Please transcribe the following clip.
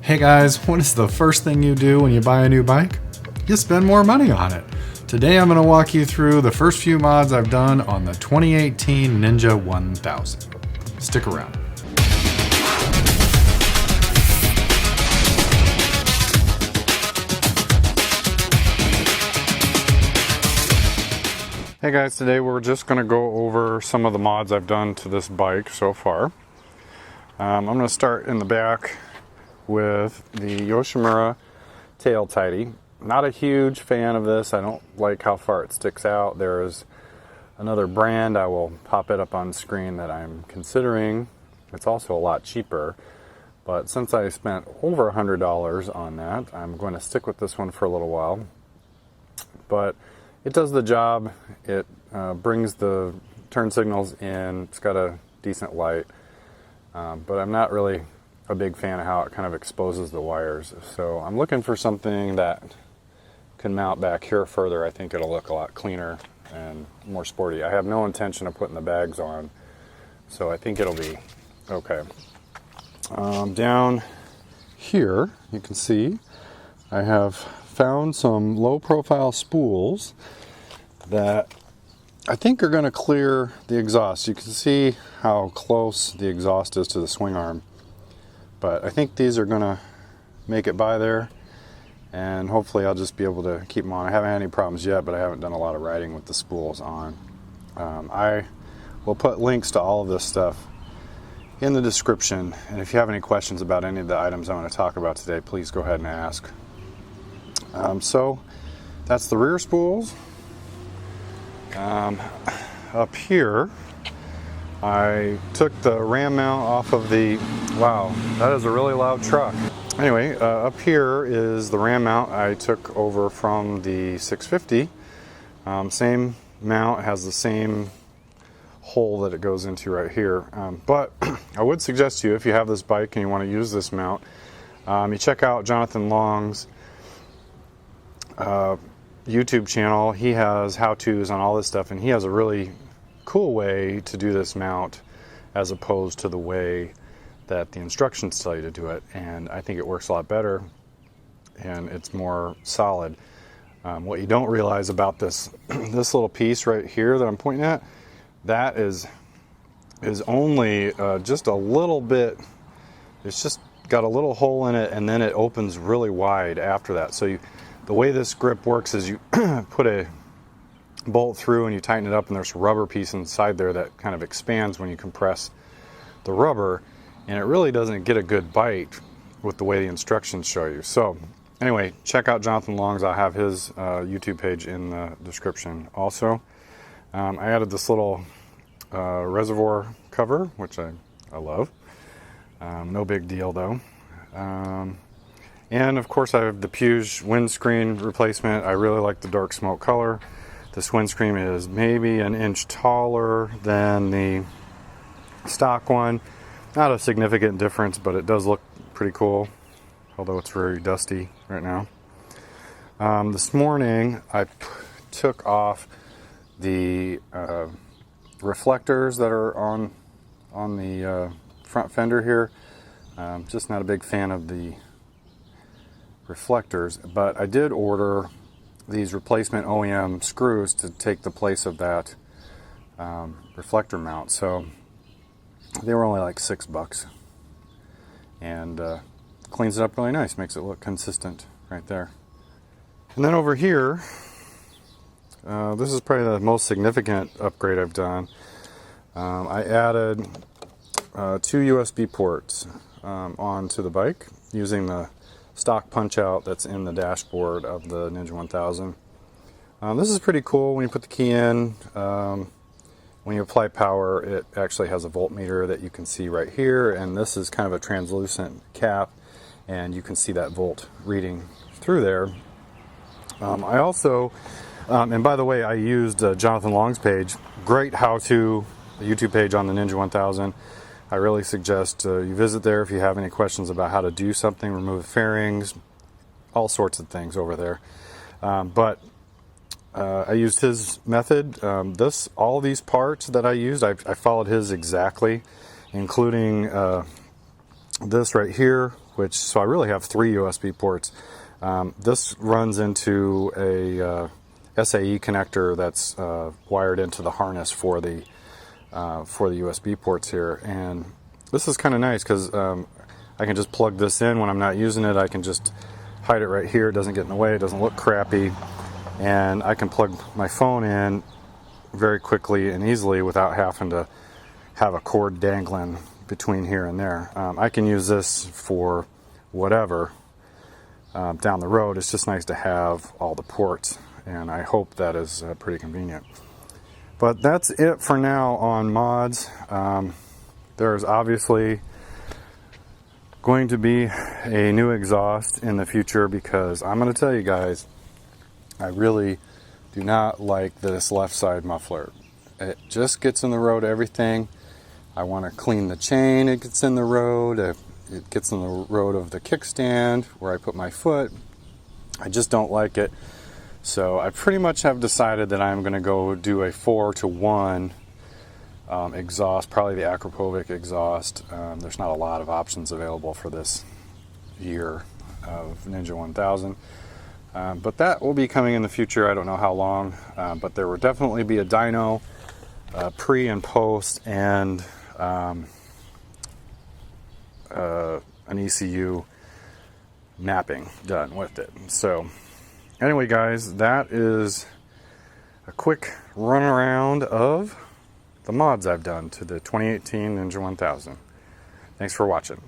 Hey guys, what is the first thing you do when you buy a new bike? You spend more money on it. Today I'm going to walk you through the first few mods I've done on the 2018 Ninja 1000. Stick around. Hey guys, today we're just going to go over some of the mods I've done to this bike so far. I'm going to start in the back with the Yoshimura tail tighty. Not a huge fan of this. I don't like how far it sticks out. There's another brand, I will pop it up on screen, that I'm considering. It's also a lot cheaper, but since I spent over $100 on that, I'm going to stick with this one for a little while. But it does the job. It brings the turn signals in. It's got a decent light, but I'm not really a big fan of how it kind of exposes the wires. So I'm looking for something that can mount back here further. I think it'll look a lot cleaner and more sporty. I have no intention of putting the bags on, so I think it'll be okay. Down here, you can see I have found some low profile spools that I think are going to clear the exhaust. You can see how close the exhaust is to the swing arm, but I think these are going to make it by there, and hopefully I'll just be able to keep them on. I haven't had any problems yet, but I haven't done a lot of riding with the spools on. I will put links to all of this stuff in the description, and if you have any questions about any of the items I'm going to talk about today, please go ahead and ask. So that's the rear spools. Up here, I took the ram mount off of the, wow, that is a really loud truck. Anyway, up here is the ram mount I took over from the 650. Same mount, has the same hole that it goes into right here. But I would suggest to you, if you have this bike and you want to use this mount, you check out Jonathan Long's YouTube channel. He has how-tos on all this stuff, and he has a really cool way to do this mount as opposed to the way that the instructions tell you to do it, and I think it works a lot better and it's more solid. What you don't realize about this little piece right here that I'm pointing at, that is only just a little bit. It's just got a little hole in it, and then it opens really wide after that. So the way this grip works is you put a bolt through and you tighten it up, and there's a rubber piece inside there that kind of expands when you compress the rubber, and it really doesn't get a good bite with the way the instructions show you. So anyway, check out Jonathan Long's. I'll have his YouTube page in the description also. I added this little reservoir cover, which I love. No big deal though. And of course I have the Puge windscreen replacement. I really like the dark smoke color. This windscreen is maybe an inch taller than the stock one. Not a significant difference, but it does look pretty cool, although it's very dusty right now. This morning I took off the reflectors that are on the front fender here. Just not a big fan of the reflectors, but I did order these replacement OEM screws to take the place of that reflector mount. So they were only like $6, and cleans it up really nice, makes it look consistent right there. And then over here, this is probably the most significant upgrade I've done. I added 2 USB ports onto the bike using the stock punch out that's in the dashboard of the Ninja 1000. This is pretty cool. When you put the key in, when you apply power, it actually has a voltmeter that you can see right here, and this is kind of a translucent cap, and you can see that volt reading through there. I also, and by the way, I used Jonathan Long's page. Great how-to YouTube page on the Ninja 1000. I really suggest you visit there if you have any questions about how to do something, remove fairings, all sorts of things over there. But I used his method. All these parts that I used, I followed his exactly, including this right here, so I really have 3 USB ports. This runs into a SAE connector that's wired into the harness for the USB ports here, and this is kind of nice because I can just plug this in when I'm not using it. I can just hide it right here. It doesn't get in the way. It doesn't look crappy, and I can plug my phone in very quickly and easily without having to have a cord dangling between here and there. I can use this for whatever down the road. It's just nice to have all the ports, and I hope that is pretty convenient. But that's it for now on mods. There's obviously going to be a new exhaust in the future, because I'm going to tell you guys, I really do not like this left side muffler. It just gets in the road of everything. I want to clean the chain, it gets in the road. It gets in the road of the kickstand where I put my foot. I just don't like it. So I pretty much have decided that I'm going to go do a 4-to-1 exhaust, probably the Akrapovic exhaust. There's not a lot of options available for this year of Ninja 1000. But that will be coming in the future. I don't know how long, but there will definitely be a dyno pre and post, and an ECU mapping done with it. So anyway guys, that is a quick run around of the mods I've done to the 2018 Ninja 1000. Thanks for watching.